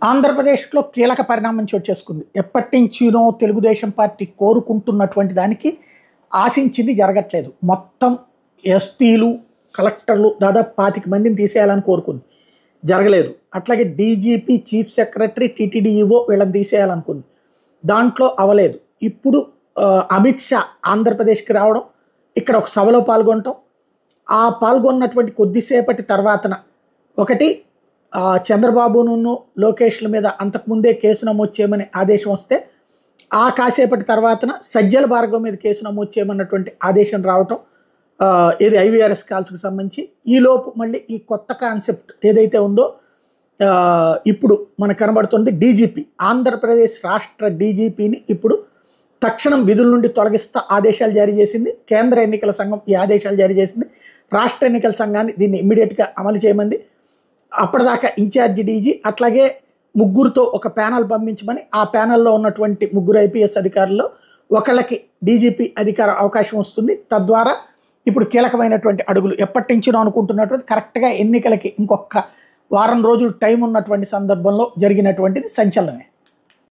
ఆంధ్రప్రదేశ్లో కీలక పరిణామం చోటు చేసుకుంది. ఎప్పటి నుంచినో తెలుగుదేశం పార్టీ కోరుకుంటున్నటువంటి దానికి ఆశించింది జరగట్లేదు. మొత్తం ఎస్పీలు, కలెక్టర్లు దాదాపు 25 మందిని తీసేయాలని కోరుకుంది, జరగలేదు. అట్లాగే డీజీపీ, చీఫ్ సెక్రటరీ, టీటీడీఈఓ వీళ్ళని తీసేయాలనుకుంది, దాంట్లో అవలేదు. ఇప్పుడు అమిత్ షా ఆంధ్రప్రదేశ్కి రావడం, ఇక్కడ ఒక సభలో పాల్గొనటం, ఆ పాల్గొన్నటువంటి కొద్దిసేపటి తర్వాతన ఒకటి చంద్రబాబును లోకేష్ల మీద అంతకుముందే కేసు నమోదు చేయమని ఆదేశం వస్తే, ఆ కాసేపటి తర్వాతన సజ్జల భార్గవ్ మీద కేసు నమోదు చేయమన్నటువంటి ఆదేశం రావటం, ఇది ఐవీఆర్ఎస్ కాల్స్కి సంబంధించి. ఈలోపు మళ్ళీ ఈ కొత్త కాన్సెప్ట్ ఏదైతే ఉందో ఇప్పుడు మనకు కనబడుతుంది. డీజీపీ, ఆంధ్రప్రదేశ్ రాష్ట్ర డీజీపీని ఇప్పుడు తక్షణం విధుల నుండి తొలగిస్తా ఆదేశాలు జారీ చేసింది. కేంద్ర ఎన్నికల సంఘం ఈ ఆదేశాలు జారీ చేసింది. రాష్ట్ర ఎన్నికల సంఘాన్ని దీన్ని ఇమ్మీడియట్గా అమలు చేయమంది. అప్పటిదాకా ఇన్ఛార్జి డీజీ అట్లాగే ముగ్గురుతో ఒక ప్యానల్ పంపించమని, ఆ ప్యానల్లో ఉన్నటువంటి ముగ్గురు ఐపీఎస్ అధికారుల్లో ఒకళ్ళకి డీజీపీ అధికార అవకాశం వస్తుంది. తద్వారా ఇప్పుడు కీలకమైనటువంటి అడుగులు ఎప్పటి నుంచినో అనుకుంటున్నటువంటి కరెక్ట్గా ఎన్నికలకి ఇంకొక వారం రోజులు టైం ఉన్నటువంటి సందర్భంలో జరిగినటువంటిది సంచలనమే.